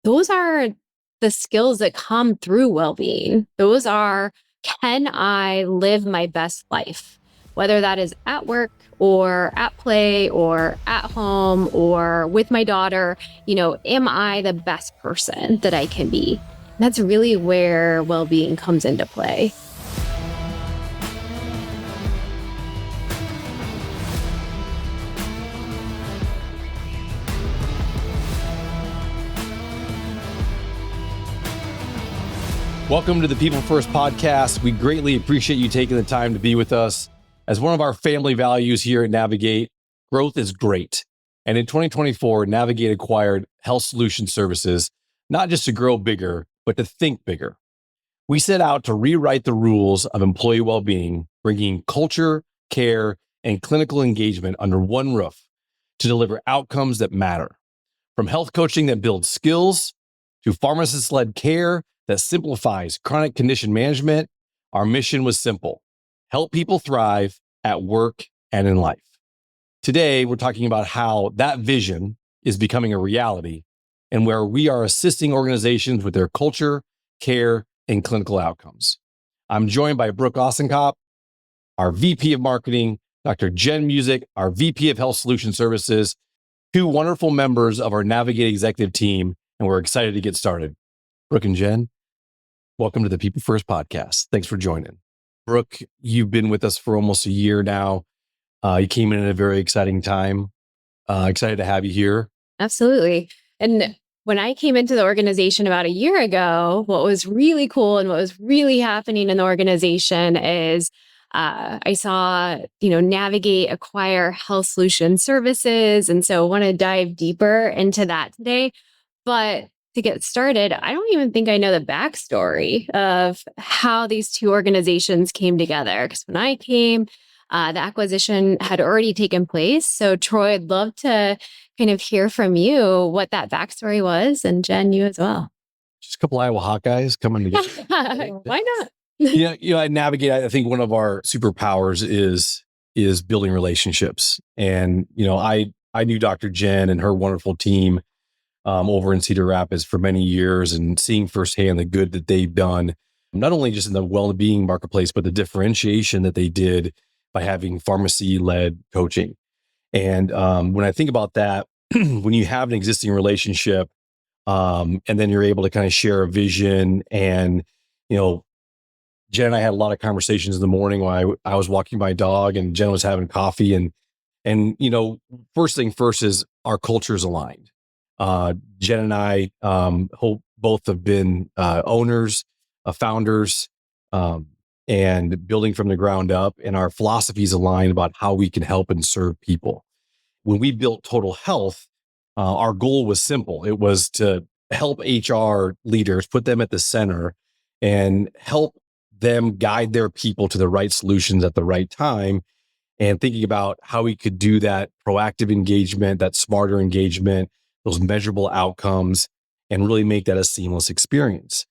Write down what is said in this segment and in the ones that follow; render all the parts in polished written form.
those are the skills that come through well-being. Those are, can I live my best life? Whether that is at work or at play or at home or with my daughter, am I the best person that I can be? That's really where well-being comes into play. Welcome to the People First podcast. We greatly appreciate you taking the time to be with us. As one of our family values here at Navigate, growth is great. And in 2024, Navigate acquired Health Solution Services, not just to grow bigger, but to think bigger. We set out to rewrite the rules of employee well-being, bringing culture, care, and clinical engagement under one roof to deliver outcomes that matter. From health coaching that builds skills to pharmacist-led care that simplifies chronic condition management, our mission was simple: help people thrive at work and in life. Today, we're talking about how that vision is becoming a reality and where we are assisting organizations with their culture, care, and clinical outcomes. I'm joined by Brooke Ossenkop, our VP of Marketing, Dr. Jen Musick, our VP of Health Solution Services, two wonderful members of our Navigate executive team, and we're excited to get started. Brooke and Jen, welcome to the People First podcast. Thanks for joining. Brooke, you've been with us for almost a year now. You came in at a very exciting time. Excited to have you here. Absolutely. And when I came into the organization about a year ago, what was really cool and what was really happening in the organization is I saw, Navigate acquire Health Solution Services. And so I want to dive deeper into that today. But to get started, I don't even think I know the backstory of how these two organizations came together. Because when I came, the acquisition had already taken place. So Troy, I'd love to kind of hear from you what that backstory was, and Jen, you as well. Just a couple Iowa Hawkeyes coming together. Why not? At Navigate, I think one of our superpowers is building relationships. And, I knew Dr. Jen and her wonderful team over in Cedar Rapids for many years, and seeing firsthand the good that they've done, not only just in the well-being marketplace, but the differentiation that they did by having pharmacy-led coaching. And when I think about that, when you have an existing relationship, and then you're able to kind of share a vision, and, Jen and I had a lot of conversations in the morning while I was walking my dog, and Jen was having coffee, and first thing first is our cultures aligned. Jen and I both have been owners, founders, and building from the ground up, and our philosophies align about how we can help and serve people. When we built Total Health, our goal was simple. It was to help HR leaders, put them at the center, and help them guide their people to the right solutions at the right time, and thinking about how we could do that proactive engagement, that smarter engagement, those measurable outcomes, and really make that a seamless experience.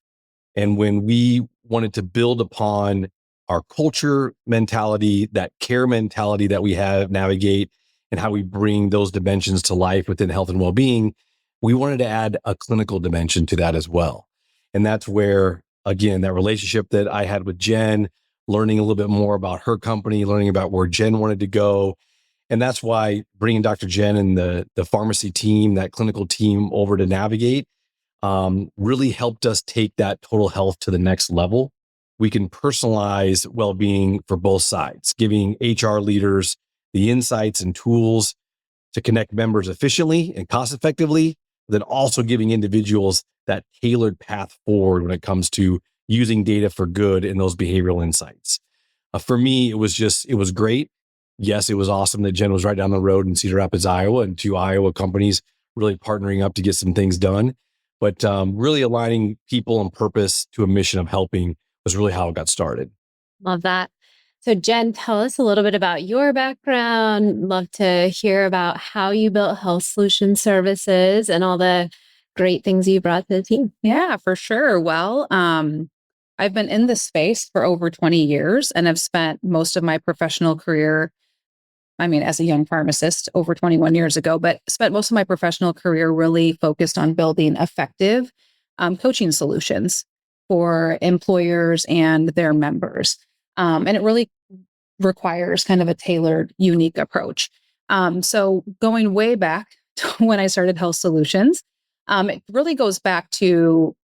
And when we wanted to build upon our culture mentality, that care mentality that we have Navigate, and how we bring those dimensions to life within health and well-being, we wanted to add a clinical dimension to that as well. And that's where, again, that relationship that I had with Jen, learning a little bit more about her company, learning about where Jen wanted to go. And that's why bringing Dr. Jen and the pharmacy team, that clinical team over to Navigate, really helped us take that total health to the next level. We can personalize well-being for both sides, giving HR leaders the insights and tools to connect members efficiently and cost effectively, but then also giving individuals that tailored path forward when it comes to using data for good and those behavioral insights. For me, it was great. Yes, it was awesome that Jen was right down the road in Cedar Rapids, Iowa, and two Iowa companies really partnering up to get some things done. But really aligning people and purpose to a mission of helping was really how it got started. Love that. So Jen, tell us a little bit about your background. Love to hear about how you built Health Solution Services and all the great things you brought to the team. Yeah, for sure. Well, I've been in this space for over 20 years, and I've spent most of my professional career as a young pharmacist over 21 years ago, but spent most of my professional career really focused on building effective coaching solutions for employers and their members. And it really requires kind of a tailored, unique approach. So going way back to when I started Health Solutions, it really goes back to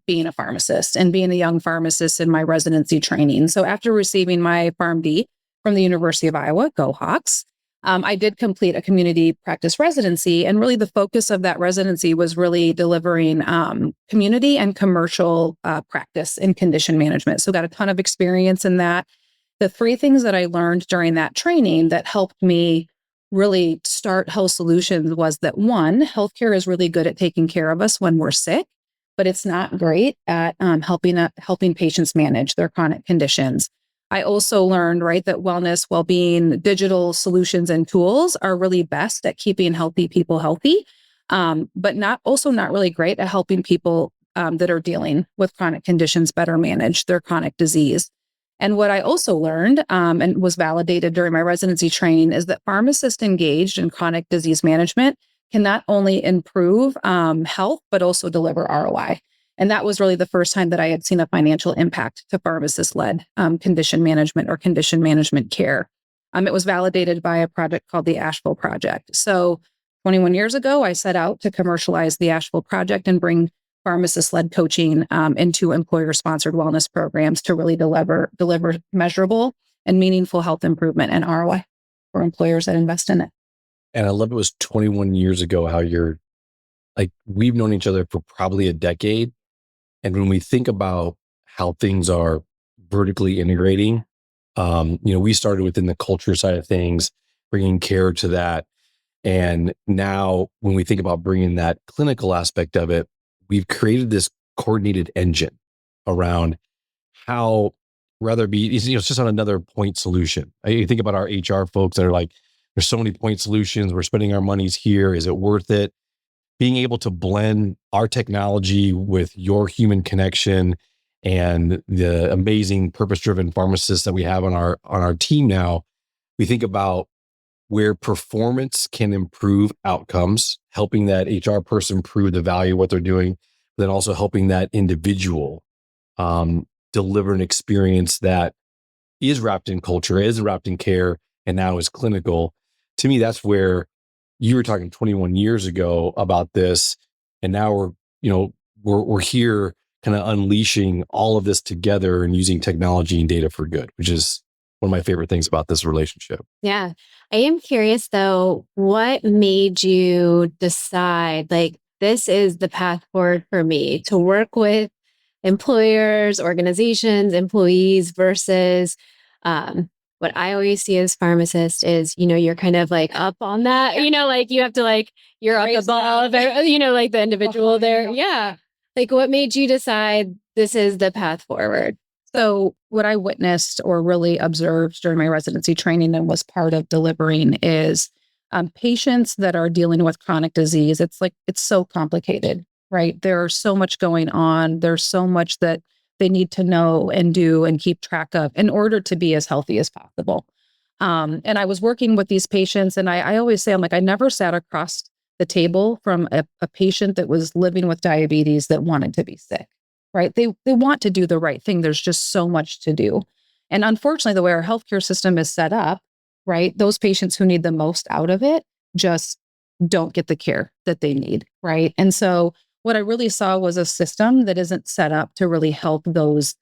being a pharmacist and being a young pharmacist in my residency training. So after receiving my PharmD from the University of Iowa, go Hawks, I did complete a community practice residency. And really the focus of that residency was really delivering community and commercial practice in condition management. So got a ton of experience in that. The three things that I learned during that training that helped me really start Health Solutions was that one, healthcare is really good at taking care of us when we're sick, but it's not great at helping patients manage their chronic conditions. I also learned, right, that wellness, well-being, digital solutions and tools are really best at keeping healthy people healthy, but not really great at helping people that are dealing with chronic conditions better manage their chronic disease. And what I also learned and was validated during my residency training is that pharmacists engaged in chronic disease management can not only improve health, but also deliver ROI. And that was really the first time that I had seen a financial impact to pharmacist-led condition management or condition management care. It was validated by a project called the Asheville Project. So 21 years ago, I set out to commercialize the Asheville Project and bring pharmacist-led coaching into employer-sponsored wellness programs to really deliver measurable and meaningful health improvement and ROI for employers that invest in it. And I love it was 21 years ago, how you're like, we've known each other for probably a decade. And when we think about how things are vertically integrating, we started within the culture side of things, bringing care to that. And now when we think about bringing that clinical aspect of it, we've created this coordinated engine around how, rather be, it's just on another point solution. You think about our HR folks that are like, there's so many point solutions. We're spending our monies here. Is it worth it? Being able to blend our technology with your human connection and the amazing purpose-driven pharmacists that we have on our team now, we think about where performance can improve outcomes, helping that HR person prove the value of what they're doing, but then also helping that individual deliver an experience that is wrapped in culture, is wrapped in care, and now is clinical. To me, that's where you were talking 21 years ago about this, and now we're here kind of unleashing all of this together and using technology and data for good, which is one of my favorite things about this relationship. Yeah. I am curious though, what made you decide like this is the path forward for me to work with employers, organizations, employees versus what I always see as pharmacist is, you're kind of like up on that, like you have to you're up above, like the individual there. Yeah. Like what made you decide this is the path forward? So what I witnessed or really observed during my residency training and was part of delivering is patients that are dealing with chronic disease. It's so complicated, right? There's so much going on. There's so much that they need to know and do and keep track of in order to be as healthy as possible. And I was working with these patients, and I always say, I'm like, I never sat across the table from a patient that was living with diabetes that wanted to be sick. Right? They want to do the right thing. There's just so much to do. And unfortunately, the way our healthcare system is set up, right, those patients who need the most out of it just don't get the care that they need, right? And so what I really saw was a system that isn't set up to really help those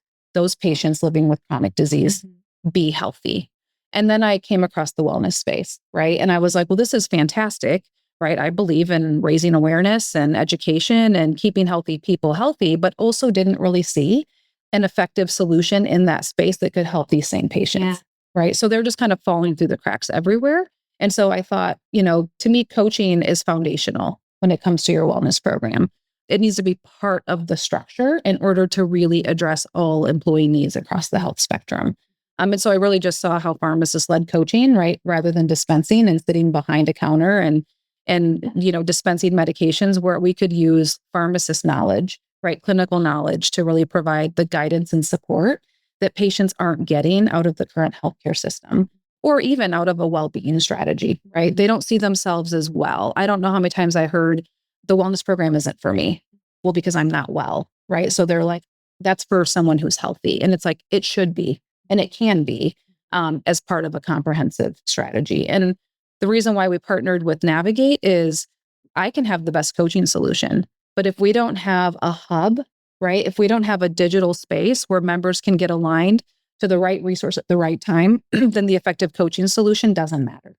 patients living with chronic disease be healthy. And then I came across the wellness space, right? And I was like, well, this is fantastic. Right. I believe in raising awareness and education and keeping healthy people healthy, but also didn't really see an effective solution in that space that could help these same patients. Yeah. Right. So they're just kind of falling through the cracks everywhere. And so I thought, to me, coaching is foundational when it comes to your wellness program. It needs to be part of the structure in order to really address all employee needs across the health spectrum. And so I really just saw how pharmacist-led coaching, right, rather than dispensing and sitting behind a counter and dispensing medications, where we could use pharmacist knowledge, right, clinical knowledge to really provide the guidance and support that patients aren't getting out of the current healthcare system. or even out of a well-being strategy, right? They don't see themselves as well. I don't know how many times I heard the wellness program isn't for me. Well, because I'm not well, right? So they're like, that's for someone who's healthy. And it's like, it should be, and it can be as part of a comprehensive strategy. And the reason why we partnered with Navigate is I can have the best coaching solution, but if we don't have a hub, right? If we don't have a digital space where members can get aligned to the right resource at the right time, then the effective coaching solution doesn't matter.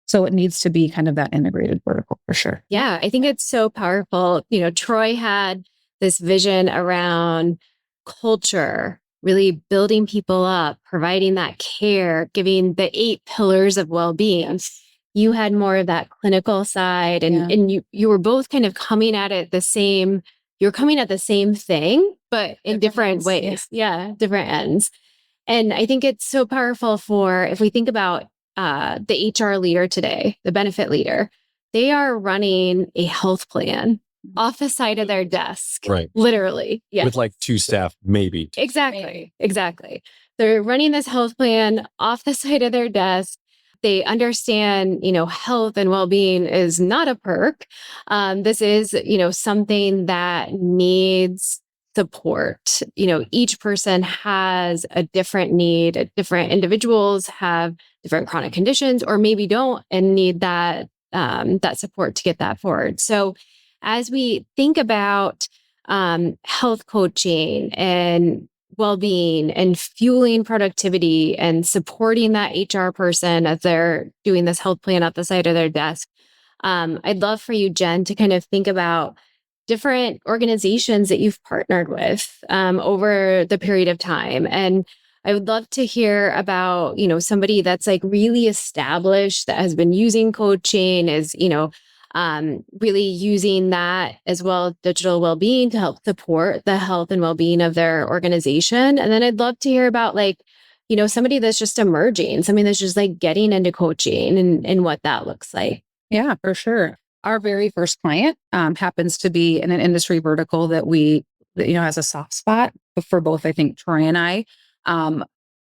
So it needs to be kind of that integrated vertical for sure. Yeah, I think it's so powerful. Troy had this vision around culture, really building people up, providing that care, giving the 8 pillars of well-being. You had more of that clinical side, and you were both kind of coming at it you're coming at the same thing, but in different ways. Yeah, different ends. And I think it's so powerful if we think about the HR leader today, the benefit leader, they are running a health plan off the side of their desk. Right. Literally. Yeah. With like 2 staff, maybe. Exactly. They're running this health plan off the side of their desk. They understand, health and well-being is not a perk. This is, something that needs support. Each person has a different need. Different individuals have different chronic conditions, or maybe don't, and need that support to get that forward. So, as we think about health coaching and well-being and fueling productivity and supporting that HR person as they're doing this health plan at the side of their desk, I'd love for you, Jen, to kind of think about different organizations that you've partnered with over the period of time. And I would love to hear about, somebody that's like really established, that has been using coaching, is, really using that as well as digital well-being to help support the health and well-being of their organization. And then I'd love to hear about somebody that's just emerging, somebody that's just like getting into coaching and what that looks like. Yeah, for sure. Our very first client happens to be in an industry vertical that we, has a soft spot for both, I think, Troy and I.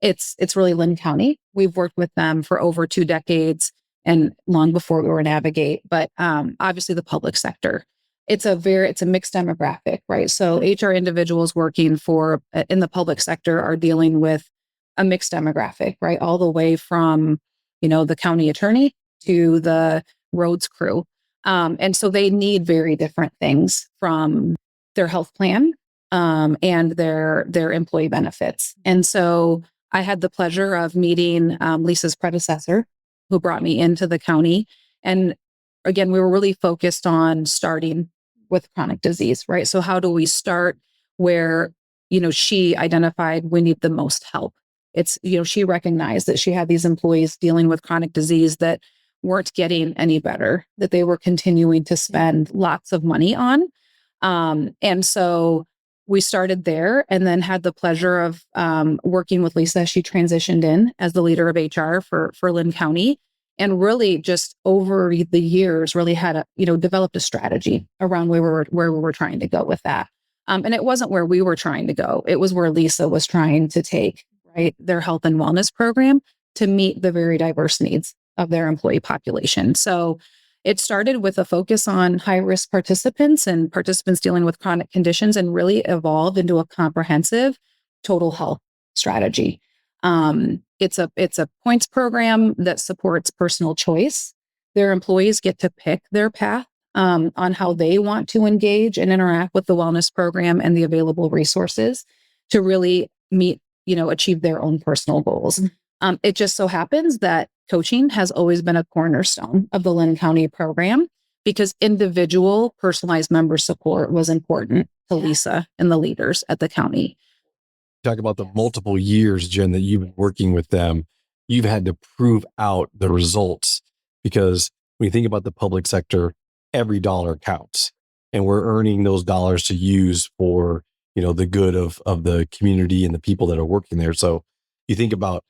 It's really Linn County. We've worked with them for over 2 decades and long before we were Navigate, but obviously the public sector. It's a mixed demographic, right? So HR individuals working in the public sector are dealing with a mixed demographic, right? All the way from, the county attorney to the roads crew. And so they need very different things from their health plan and their employee benefits. And so I had the pleasure of meeting Lisa's predecessor, who brought me into the county. And again, we were really focused on starting with chronic disease, right? So how do we start where, she identified we need the most help? It's, she recognized that she had these employees dealing with chronic disease that weren't getting any better, that they were continuing to spend lots of money on. And so we started there, and then had the pleasure of working with Lisa. She transitioned in as the leader of HR for Linn County, and really just over the years really had developed a strategy around where we were trying to go with that. And it wasn't where we were trying to go. It was where Lisa was trying to take, right, their health and wellness program to meet the very diverse needs of their employee population. So it started with a focus on high-risk participants and participants dealing with chronic conditions, and really evolved into a comprehensive total health strategy. It's a points program that supports personal choice. Their employees get to pick their path on how they want to engage and interact with the wellness program and the available resources to really achieve their own personal goals. It just so happens that coaching has always been a cornerstone of the Linn County program, because individual personalized member support was important to Lisa and the leaders at the county. Talk about the multiple years, Jen, that you've been working with them. You've had to prove out the results, because when you think about the public sector, every dollar counts, and we're earning those dollars to use for, the good of the community and the people that are working there. So you think about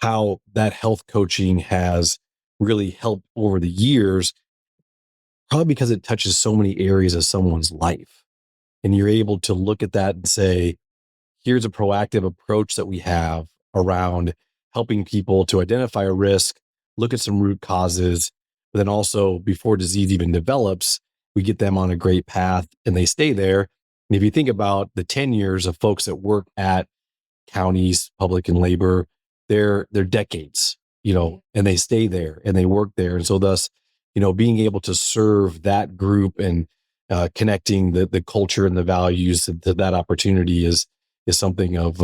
how that health coaching has really helped over the years, probably because it touches so many areas of someone's life. And you're able to look at that and say, here's a proactive approach that we have around helping people to identify a risk, look at some root causes, but then also before disease even develops, we get them on a great path and they stay there. And if you think about the 10 years of folks that work at counties, public and labor, they're decades, and they stay there and they work there. And so thus, being able to serve that group and connecting the culture and the values to that opportunity is something of,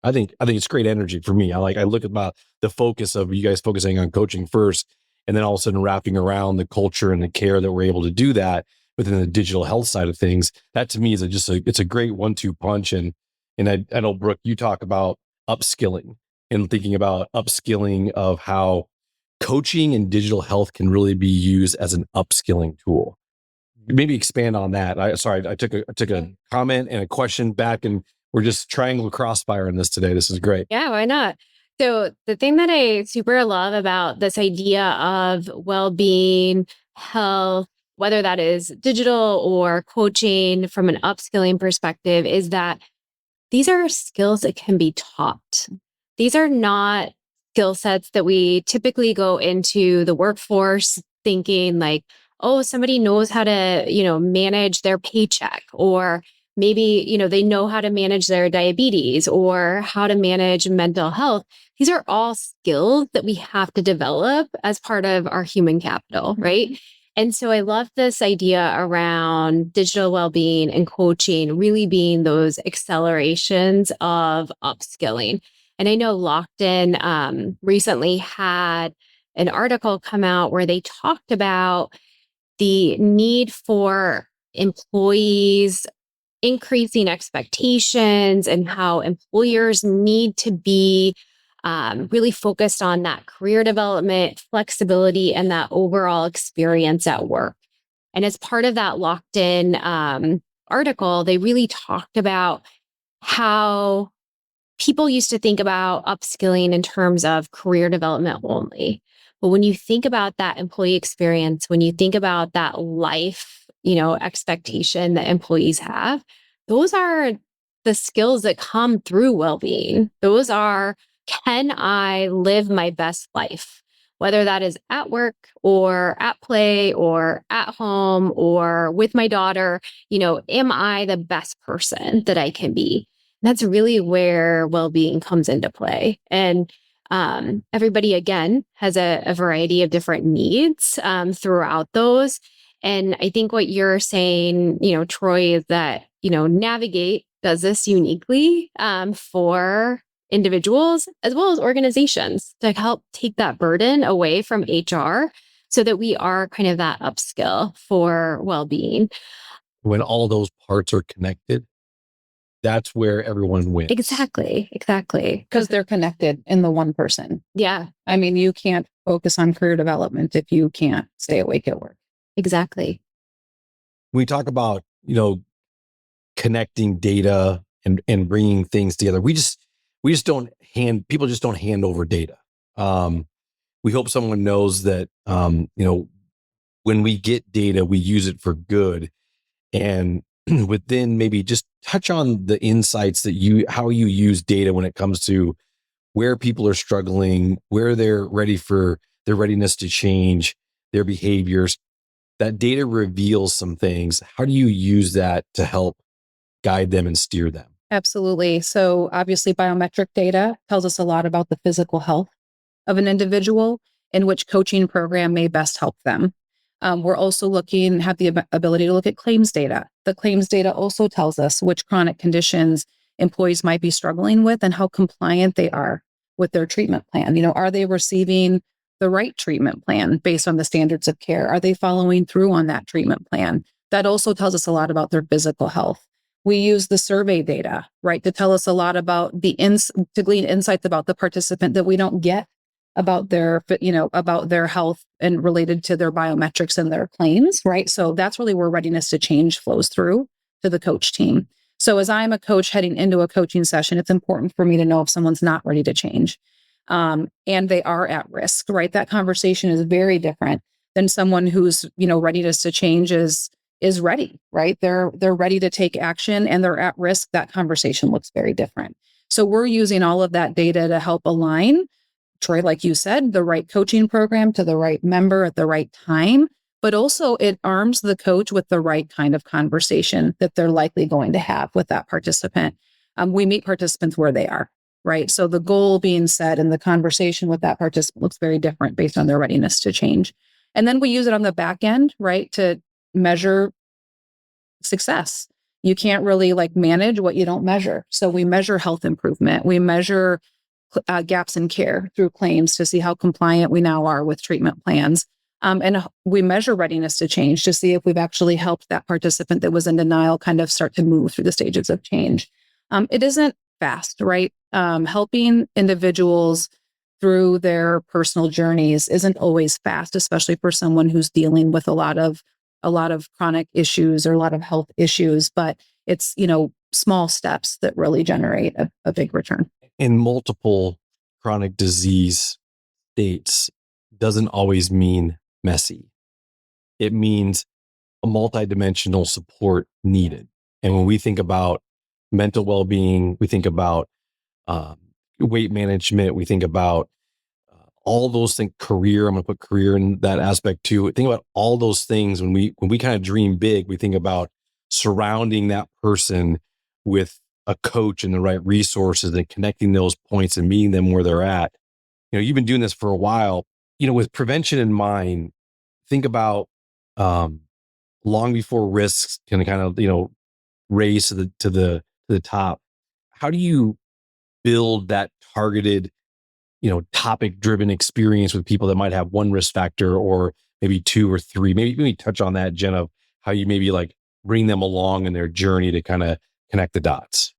I think it's great energy for me. I look at the focus of you guys focusing on coaching first, and then all of a sudden wrapping around the culture and the care that we're able to do that within the digital health side of things. That to me is it's a great 1-2 punch. And I know, Brooke, you talk about upskilling and thinking about upskilling of how coaching and digital health can really be used as an upskilling tool. Maybe expand on that. I took a comment and a question back, and we're just triangle crossfire in this today. This is great. Yeah, why not? So the thing that I super love about this idea of well-being, health, whether that is digital or coaching from an upskilling perspective, is that these are skills that can be taught. These are not skill sets that we typically go into the workforce thinking like, oh, somebody knows how to, manage their paycheck, or maybe, they know how to manage their diabetes or how to manage mental health. These are all skills that we have to develop as part of our human capital, right? And so I love this idea around digital well-being and coaching really being those accelerations of upskilling. And I know Locked In recently had an article come out where they talked about the need for employees increasing expectations and how employers need to be really focused on that career development, flexibility, and that overall experience at work. And as part of that Locked In article, they really talked about how people used to think about upskilling in terms of career development only. But when you think about that employee experience, when you think about that life, expectation that employees have, those are the skills that come through well-being. Those are, can I live my best life? Whether that is at work or at play or at home or with my daughter, am I the best person that I can be? That's really where well-being comes into play. And everybody, again, has a variety of different needs throughout those. And I think what you're saying, Troy, is that, Navigate does this uniquely for individuals as well as organizations to help take that burden away from HR so that we are kind of that upskill for well-being. When all those parts are connected, that's where everyone wins. Exactly. Because they're connected in the one person. Yeah. I mean, you can't focus on career development if you can't stay awake at work. Exactly. We talk about, connecting data and bringing things together. We just don't people just don't hand over data. We hope someone knows that, when we get data, we use it for good. And within maybe just touch on the insights that how you use data when it comes to where people are struggling, where they're ready for their readiness to change their behaviors. That data reveals some things. How do you use that to help guide them and steer them? Absolutely. So obviously biometric data tells us a lot about the physical health of an individual, in which coaching program may best help them. We're also have the ability to look at claims data. The claims data also tells us which chronic conditions employees might be struggling with and how compliant they are with their treatment plan. Are they receiving the right treatment plan based on the standards of care? Are they following through on that treatment plan? That also tells us a lot about their physical health. We use the survey data, right, to tell us a lot about to glean insights about the participant that we don't get about their health and related to their biometrics and their claims, right? So that's really where readiness to change flows through to the coach team. So as I'm a coach heading into a coaching session, it's important for me to know if someone's not ready to change. And they are at risk, right? That conversation is very different than someone who's, readiness to change is ready, right? They're ready to take action and they're at risk. That conversation looks very different. So we're using all of that data to help align Troy, like you said, the right coaching program to the right member at the right time, but also it arms the coach with the right kind of conversation that they're likely going to have with that participant. We meet participants where they are, right? So the goal being set and the conversation with that participant looks very different based on their readiness to change. And then we use it on the back end, right, to measure success. You can't really manage what you don't measure. So we measure health improvement. We measure gaps in care through claims to see how compliant we now are with treatment plans. And we measure readiness to change to see if we've actually helped that participant that was in denial kind of start to move through the stages of change. It isn't fast, right? Helping individuals through their personal journeys isn't always fast, especially for someone who's dealing with a lot of chronic issues or a lot of health issues. But it's, small steps that really generate a big return. In multiple chronic disease states doesn't always mean messy. It means a multidimensional support needed. And when we think about mental well-being, we think about weight management, we think about all those things, career, I'm going to put career in that aspect too. Think about all those things. When we kind of dream big, we think about surrounding that person with a coach and the right resources and connecting those points and meeting them where they're at. You've been doing this for a while, with prevention in mind. Think about long before risks can kind of, raise to the top. How do you build that targeted, topic driven experience with people that might have one risk factor or maybe two or three? Maybe touch on that, Jen, of how you maybe bring them along in their journey to kind of connect the dots.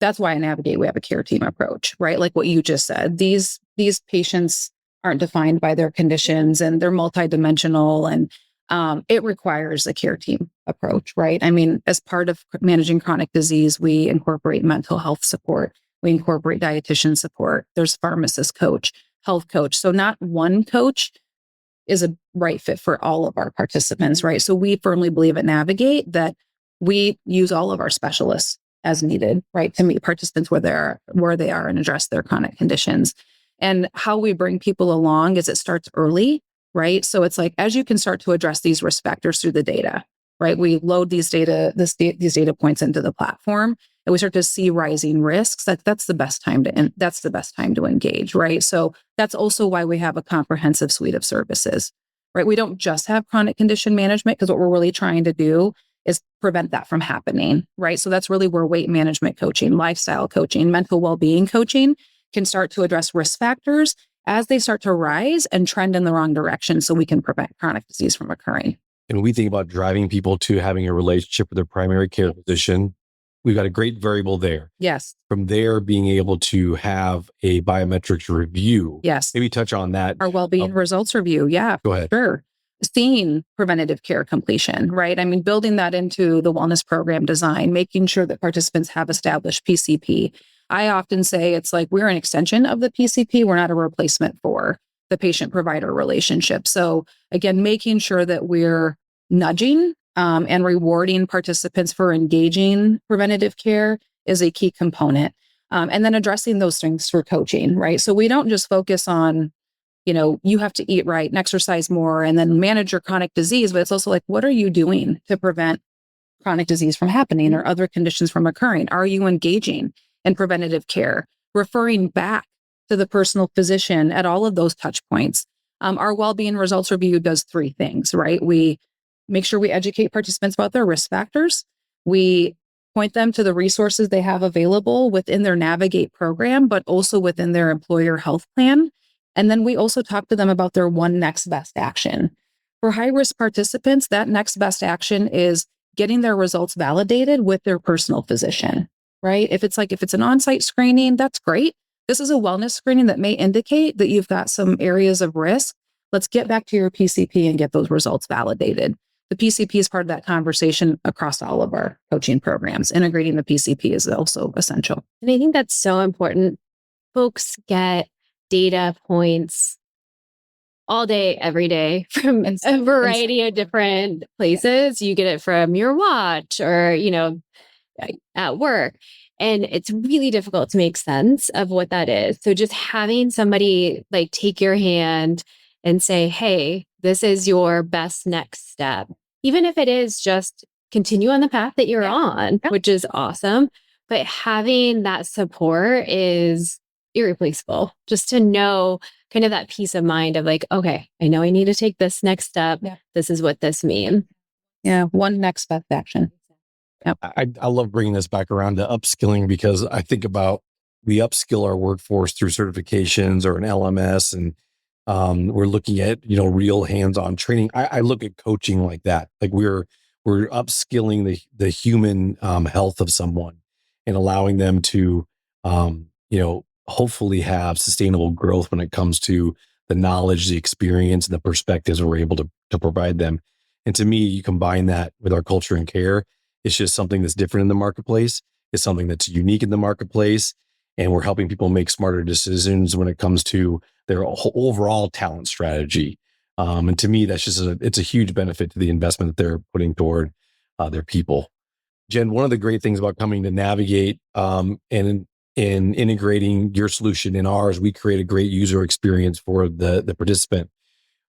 That's why at Navigate, we have a care team approach, right? Like what you just said, these patients aren't defined by their conditions and they're multidimensional, and it requires a care team approach, right? I mean, as part of managing chronic disease, we incorporate mental health support. We incorporate dietitian support. There's pharmacist coach, health coach. So not one coach is a right fit for all of our participants, right? So we firmly believe at Navigate that we use all of our specialists as needed, right, to meet participants where they are and address their chronic conditions. And how we bring people along is it starts early, right? So it's as you can start to address these risk factors through the data, right? We load these data points into the platform, and we start to see rising risks. That's the best time to engage, right? So that's also why we have a comprehensive suite of services, right? We don't just have chronic condition management, because what we're really trying to do is prevent that from happening, right? So that's really where weight management coaching, lifestyle coaching, mental well-being coaching can start to address risk factors as they start to rise and trend in the wrong direction, so we can prevent chronic disease from occurring. And when we think about driving people to having a relationship with their primary care physician, we've got a great variable there. Yes. From there, being able to have a biometrics review. Yes. Maybe touch on that. Our well-being results review. Yeah. Go ahead. Sure. Seeing preventative care completion, right? I mean, building that into the wellness program design, making sure that participants have established PCP. I often say it's we're an extension of the PCP. We're not a replacement for the patient-provider relationship. So again, making sure that we're nudging and rewarding participants for engaging preventative care is a key component. And then addressing those things for coaching, right? So we don't just focus on, you have to eat right and exercise more and then manage your chronic disease, but it's also what are you doing to prevent chronic disease from happening or other conditions from occurring? Are you engaging in preventative care, referring back to the personal physician at all of those touch points? Our well-being results review does three things, right? We make sure we educate participants about their risk factors. We point them to the resources they have available within their Navigate program, but also within their employer health plan. And then we also talk to them about their one next best action. For high-risk participants, that next best action is getting their results validated with their personal physician, right? If it's an on-site screening, that's great. This is a wellness screening that may indicate that you've got some areas of risk. Let's get back to your PCP and get those results validated. The PCP is part of that conversation across all of our coaching programs. Integrating the PCP is also essential. And I think that's so important. Folks get data points all day, every day from a variety of different places. You get it from your watch or, at work. And it's really difficult to make sense of what that is. So just having somebody like take your hand and say, hey, this is your best next step, even if it is just continue on the path that you're on, which is awesome. But having that support is irreplaceable, just to know kind of that peace of mind of like, okay, I know I need to take this next step. This is what this means. Yeah. One next best action. Yep. I love bringing this back around to upskilling, because I think about, we upskill our workforce through certifications or an LMS, and we're looking at, real hands-on training. I look at coaching like that. Like we're upskilling the human health of someone and allowing them to, hopefully have sustainable growth when it comes to the knowledge, the experience, and the perspectives we're able to provide them. And to me, you combine that with our culture and care. It's just something that's different in the marketplace. It's something that's unique in the marketplace. And we're helping people make smarter decisions when it comes to their overall talent strategy. And to me, that's just it's a huge benefit to the investment that they're putting toward their people. Jen, one of the great things about coming to Navigate and in integrating your solution in ours, we create a great user experience for the participant.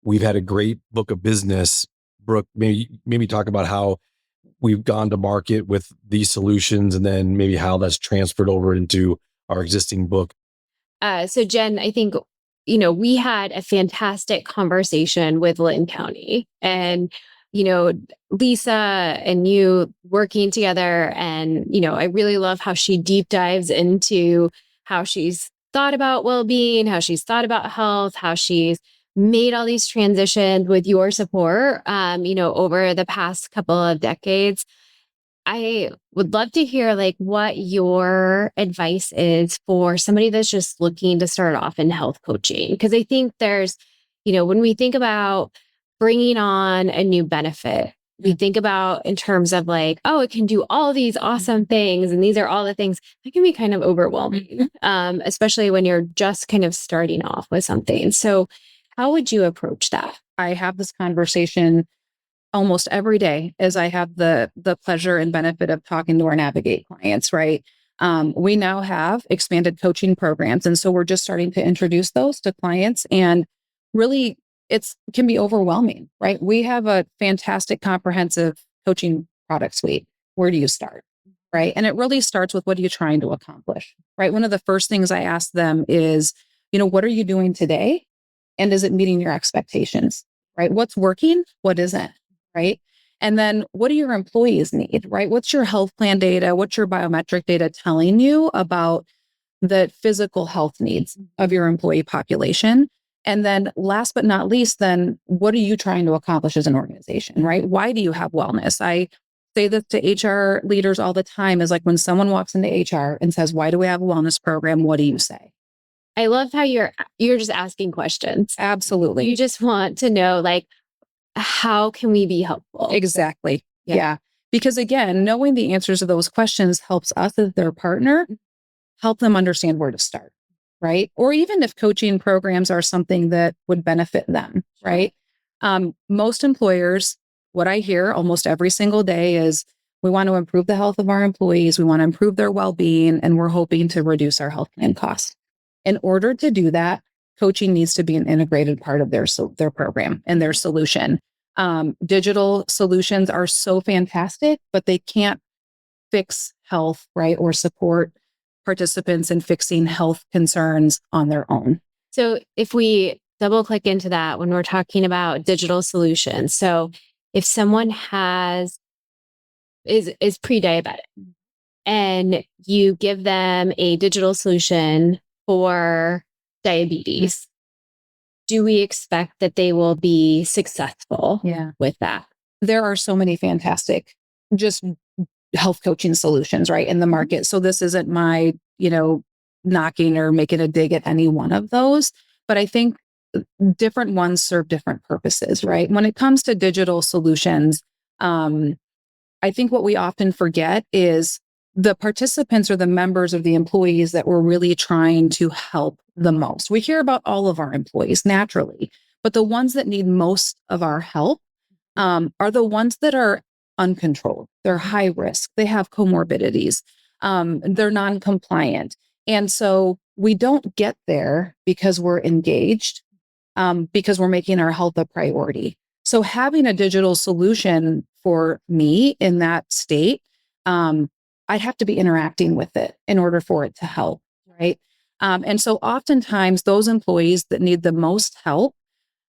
We've had a great book of business. Brooke, maybe talk about how we've gone to market with these solutions, and then maybe how that's transferred over into our existing book. So Jen, I think, we had a fantastic conversation with Linn County, and, Lisa and you working together. And, I really love how she deep dives into how she's thought about well-being, how she's thought about health, how she's made all these transitions with your support, over the past couple of decades. I would love to hear like what your advice is for somebody that's just looking to start off in health coaching. Because I think there's, when we think about bringing on a new benefit, we think about in terms of like, oh, it can do all these awesome things, and these are all the things that can be kind of overwhelming, especially when you're just kind of starting off with something. So how would you approach that? I have this conversation almost every day as I have the pleasure and benefit of talking to our Navigate clients, right? We now have expanded coaching programs. And so we're just starting to introduce those to clients. And really, it can be overwhelming, right? We have a fantastic comprehensive coaching product suite. Where do you start, right? And it really starts with, what are you trying to accomplish, right? One of the first things I ask them is, what are you doing today? And is it meeting your expectations, right? What's working? What isn't? Right. And then what do your employees need, right? What's your health plan data? What's your biometric data telling you about the physical health needs of your employee population? And then last but not least, then what are you trying to accomplish as an organization, right? Why do you have wellness? I say this to HR leaders all the time, is like when someone walks into HR and says, why do we have a wellness program? What do you say? I love how you're just asking questions. Absolutely. You just want to know, like, how can we be helpful? Exactly. Yeah. Because again, knowing the answers to those questions helps us as their partner, help them understand where to start, right? Or even if coaching programs are something that would benefit them, right? Most employers, what I hear almost every single day is, we want to improve the health of our employees, we want to improve their well-being, and we're hoping to reduce our health plan costs. In order to do that, coaching needs to be an integrated part of their program and their solution. Digital solutions are so fantastic, but they can't fix health, right? Or support participants in fixing health concerns on their own. So if we double click into that, when we're talking about digital solutions, so if someone is pre-diabetic and you give them a digital solution for diabetes, do we expect that they will be successful with that? There are so many fantastic just health coaching solutions, right, in the market. So this isn't my, knocking or making a dig at any one of those, but I think different ones serve different purposes, right? When it comes to digital solutions, I think what we often forget is the participants or the members of the employees that we're really trying to help the most. We hear about all of our employees naturally, but the ones that need most of our help are the ones that are uncontrolled. They're high risk. They have comorbidities. They're non-compliant. And so we don't get there because we're engaged, because we're making our health a priority. So having a digital solution for me in that state, I'd have to be interacting with it in order for it to help, right? And so oftentimes those employees that need the most help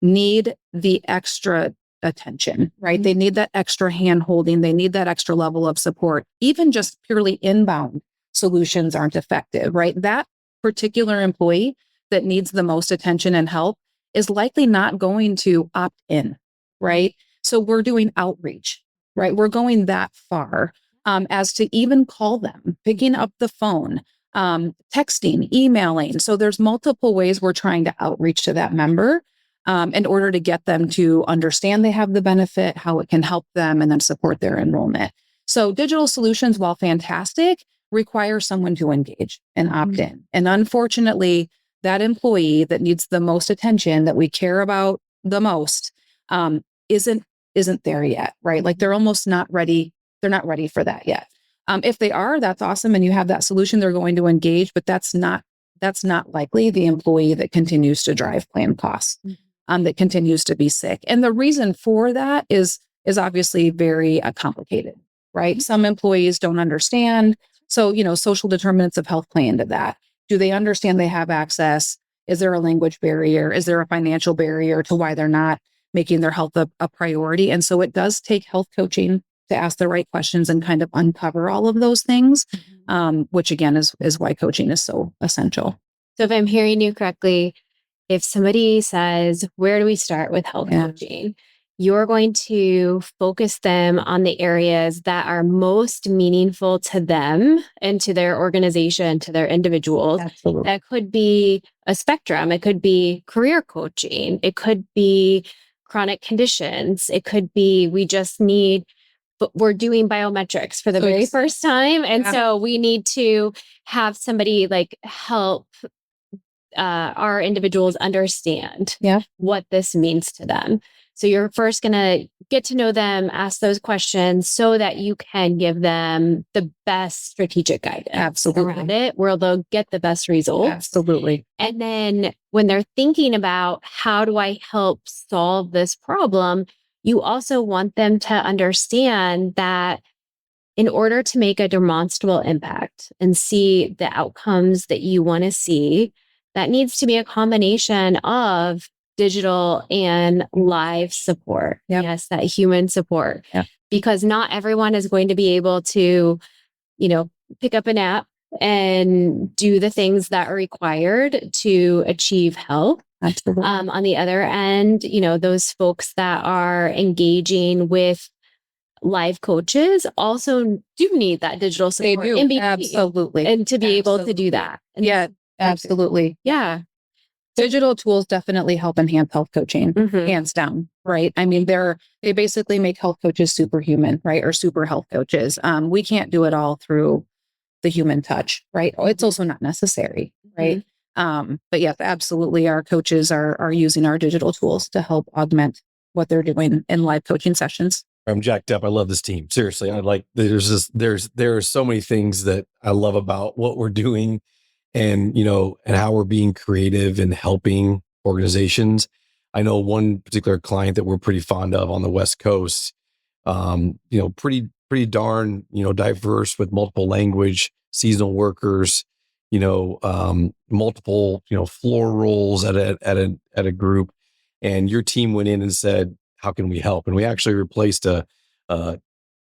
need the extra attention, right? They need that extra hand holding. They need that extra level of support. Even just purely inbound solutions aren't effective, right? That particular employee that needs the most attention and help is likely not going to opt in, right? So we're doing outreach, right? We're going that far as to even call them, picking up the phone, texting, emailing. So there's multiple ways we're trying to outreach to that member in order to get them to understand they have the benefit, how it can help them, and then support their enrollment. So digital solutions, while fantastic, require someone to engage and opt in. And unfortunately, that employee that needs the most attention, that we care about the most, isn't there yet, right? Like they're almost not ready. They're not ready for that yet. If they are, that's awesome, and you have that solution, they're going to engage, but that's not likely the employee that continues to drive plan costs, that continues to be sick. And the reason for that is obviously very complicated, right? Some employees don't understand. So, social determinants of health play into that. Do they understand they have access? Is there a language barrier? Is there a financial barrier to why they're not making their health a priority? And so it does take health coaching to ask the right questions and kind of uncover all of those things, which again is why coaching is so essential. So if I'm hearing you correctly, if somebody says, where do we start with health coaching? You're going to focus them on the areas that are most meaningful to them and to their organization, to their individuals. Absolutely. That could be a spectrum. It could be career coaching. It could be chronic conditions. It could be but we're doing biometrics for the very first time. And so we need to have somebody like help our individuals understand what this means to them. So you're first going to get to know them, ask those questions so that you can give them the best strategic guidance around it, where they'll get the best results. Absolutely. And then when they're thinking about how do I help solve this problem, you also want them to understand that in order to make a demonstrable impact and see the outcomes that you want to see, that needs to be a combination of digital and live support. Yes, that human support. Because not everyone is going to be able to, pick up an app and do the things that are required to achieve health. Absolutely. On the other end, those folks that are engaging with live coaches also do need that digital support. They do. in between, Absolutely. and to be able to do that. And absolutely. Yeah. Digital tools definitely help enhance health coaching, hands down, right? I mean, they basically make health coaches superhuman, right? Or super health coaches. We can't do it all through the human touch, right? It's also not necessary, right? But yes, absolutely. Our coaches are using our digital tools to help augment what they're doing in live coaching sessions. I'm jacked up. I love this team. Seriously. There are so many things that I love about what we're doing and, and how we're being creative and helping organizations. I know one particular client that we're pretty fond of on the West Coast, pretty darn, diverse with multiple language, seasonal workers, multiple, floor roles at a group. And your team went in and said, how can we help? And we actually replaced a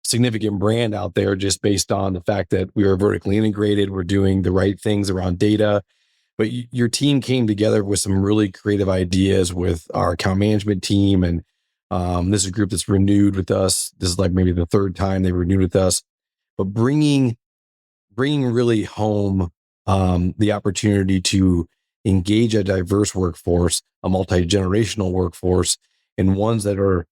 significant brand out there just based on the fact that we are vertically integrated. We're doing the right things around data. But your team came together with some really creative ideas with our account management team. And this is a group that's renewed with us. This is like maybe the third time they renewed with us. But bringing really home the opportunity to engage a diverse workforce, a multi-generational workforce, and ones that are,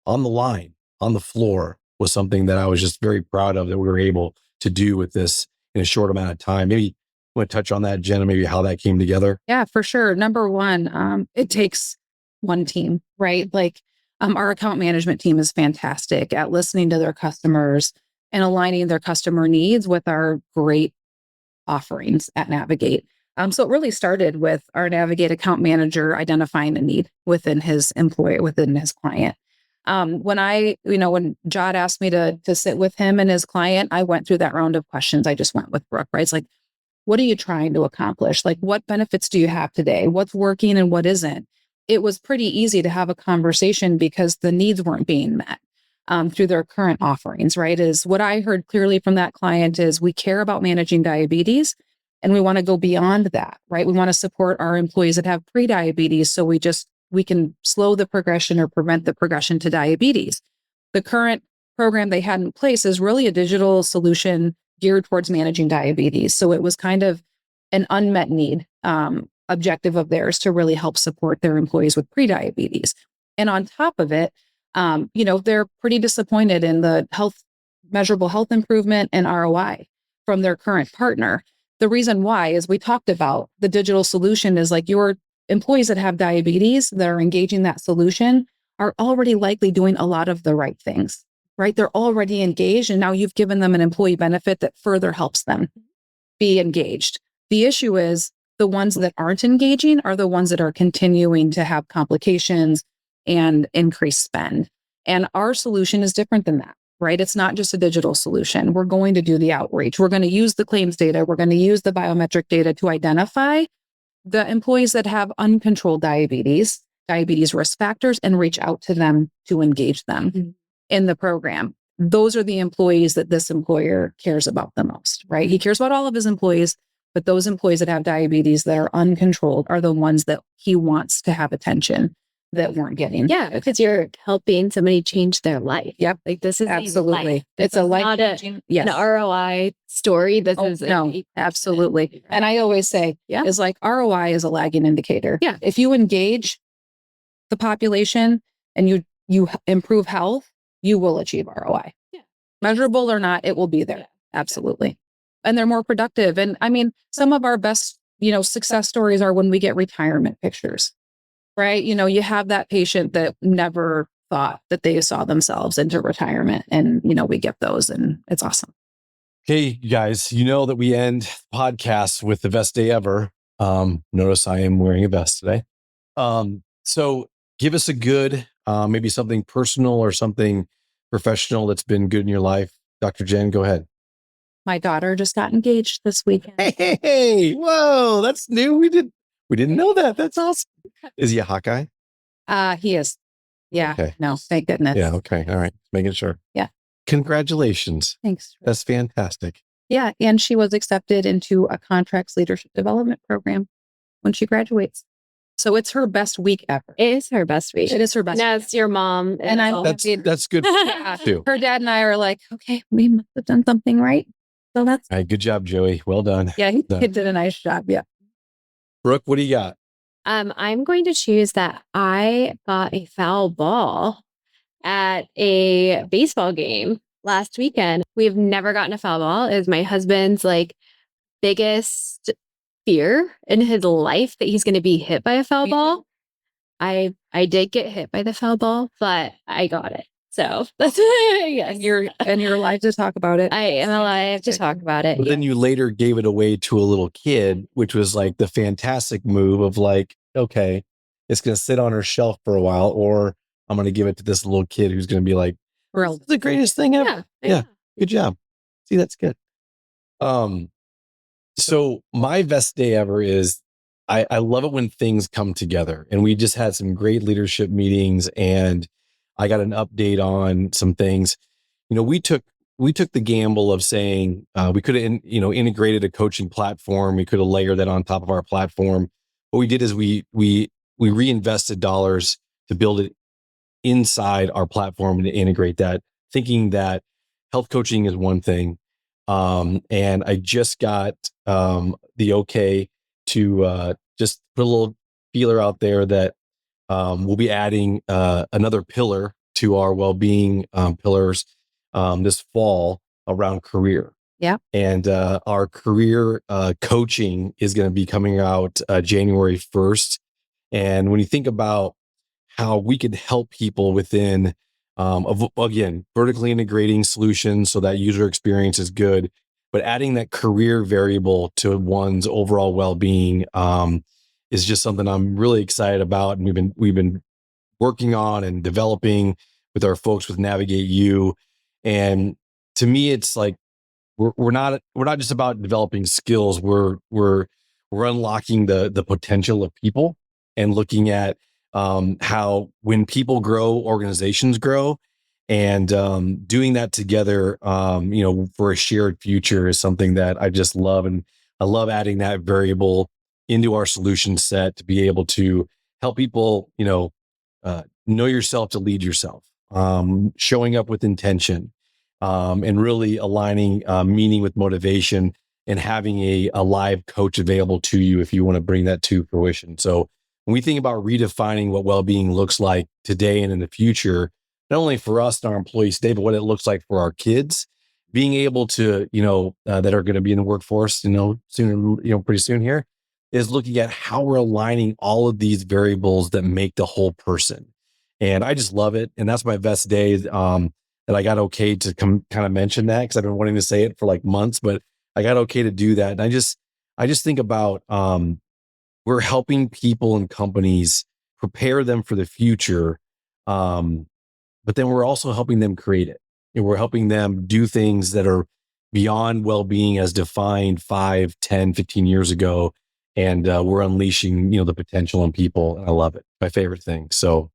on the line, on the floor, was something that I was just very proud of that we were able to do with this in a short amount of time. Maybe you want to touch on that, Jenna, maybe how that came together? Yeah, for sure. Number one, it takes one team, right? Like Our account management team is fantastic at listening to their customers and aligning their customer needs with our great offerings at Navigate. So it really started with our Navigate account manager identifying a need within his employee, within his client. When Jod asked me to sit with him and his client, I went through that round of questions. I just went with Brooke, right? It's like, what are you trying to accomplish? Like, what benefits do you have today? What's working and what isn't? It was pretty easy to have a conversation because the needs weren't being met through their current offerings, right? Is what I heard clearly from that client is we care about managing diabetes and we want to go beyond that, right? We want to support our employees that have pre-diabetes so we can slow the progression or prevent the progression to diabetes. The current program they had in place is really a digital solution geared towards managing diabetes. So it was kind of an unmet need objective of theirs to really help support their employees with pre-diabetes. And on top of it, they're pretty disappointed in the measurable health improvement and ROI from their current partner. The reason why is we talked about the digital solution is like your employees that have diabetes that are engaging that solution are already likely doing a lot of the right things, right? They're already engaged. And now you've given them an employee benefit that further helps them be engaged. The issue is the ones that aren't engaging are the ones that are continuing to have complications and increased spend. And our solution is different than that, right? It's not just a digital solution. We're going to do the outreach. We're going to use the claims data. We're going to use the biometric data to identify the employees that have uncontrolled diabetes risk factors, and reach out to them to engage them in the program. Those are the employees that this employer cares about the most, right? He cares about all of his employees, but those employees that have diabetes that are uncontrolled are the ones that he wants to have attention that weren't getting. Yeah, because you're helping somebody change their life. Yep. Like this is absolutely. It's a life changing. Yes. An ROI story. This is absolutely. And I always say, is like ROI is a lagging indicator. Yeah. If you engage the population and you improve health, you will achieve ROI. Yeah. Measurable or not, it will be there. Yeah. Absolutely. And they're more productive. And I mean, some of our best, success stories are when we get retirement pictures. Right? You have that patient that never thought that they saw themselves into retirement. And, we get those and it's awesome. Okay, you guys, you know that we end podcasts with the best day ever. Notice I am wearing a vest today. So give us a good, maybe something personal or something professional that's been good in your life. Dr. Jen, go ahead. My daughter just got engaged this weekend. Hey, whoa, that's new. We didn't know that. That's awesome. Is he a Hawkeye? He is. Yeah. Okay. No, thank goodness. Yeah. Okay. All right. Making sure. Yeah. Congratulations. Thanks. That's fantastic. Yeah. And she was accepted into a contracts leadership development program when she graduates. So it's her best week ever. It is her best week. It is her best week. That's your mom. And that's good too. Her dad and I are like, okay, we must have done something right. So that's all right. Good job, Joey. Well done. Yeah, he did a nice job. Yeah. Brooke, what do you got? I'm going to choose that I got a foul ball at a baseball game last weekend. We've never gotten a foul ball. It was my husband's biggest fear in his life that he's going to be hit by a foul ball. I did get hit by the foul ball, but I got it. So that's yes. You're alive to talk about it. I am alive to talk about it. But then you later gave it away to a little kid, which was like the fantastic move of like, okay, it's going to sit on her shelf for a while, or I'm going to give it to this little kid who's going to be like, this is the greatest thing ever. Yeah. Good job. See, that's good. So my best day ever is I love it when things come together, and we just had some great leadership meetings, and I got an update on some things. We took the gamble of saying we could have integrated a coaching platform. We could have layered that on top of our platform. What we did is we reinvested dollars to build it inside our platform and to integrate that, thinking that health coaching is one thing. And I just got the okay to just put a little feeler out there that we'll be adding another pillar to our well-being pillars this fall around career. Yeah. And our career coaching is going to be coming out January 1st. And when you think about how we could help people within, again, vertically integrating solutions so that user experience is good, but adding that career variable to one's overall well-being is just something I'm really excited about. And we've been working on and developing with our folks with Navigate You. And to me, it's like we're not just about developing skills. We're unlocking the potential of people and looking at how when people grow, organizations grow, and doing that together, for a shared future is something that I just love, and I love adding that variable into our solution set to be able to help people, know yourself to lead yourself, showing up with intention, and really aligning meaning with motivation, and having a live coach available to you if you want to bring that to fruition. So when we think about redefining what well-being looks like today and in the future, not only for us and our employees today, but what it looks like for our kids, being able to, that are going to be in the workforce, soon, pretty soon here, is looking at how we're aligning all of these variables that make the whole person. And I just love it. And that's my best day. That I got okay to kind of mention that, because I've been wanting to say it for like months, but I got okay to do that. And I just think about we're helping people and companies prepare them for the future, but then we're also helping them create it. And we're helping them do things that are beyond well-being as defined 5, 10, 15 years ago. And we're unleashing, the potential in people. And I love it. My favorite thing. So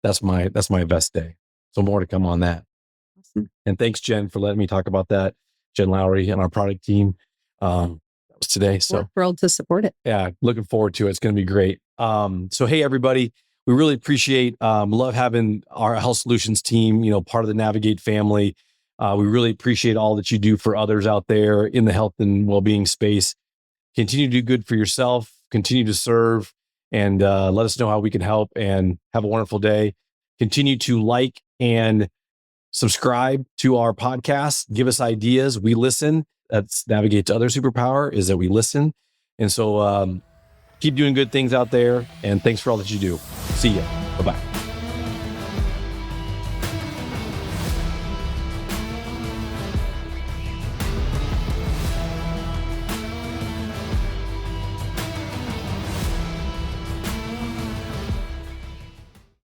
that's my best day. So more to come on that. Awesome. And thanks, Jen, for letting me talk about that. Jen Lowry and our product team. That was today. So we're thrilled to support it. Yeah, looking forward to it. It's going to be great. So hey, everybody, we really appreciate, love having our health solutions team, part of the Navigate family. We really appreciate all that you do for others out there in the health and well-being space. Continue to do good for yourself, continue to serve, and let us know how we can help, and have a wonderful day. Continue to like and subscribe to our podcast. Give us ideas. We listen. That's Navigate to Other Superpower, is that we listen. And so keep doing good things out there. And thanks for all that you do. See ya. Bye-bye.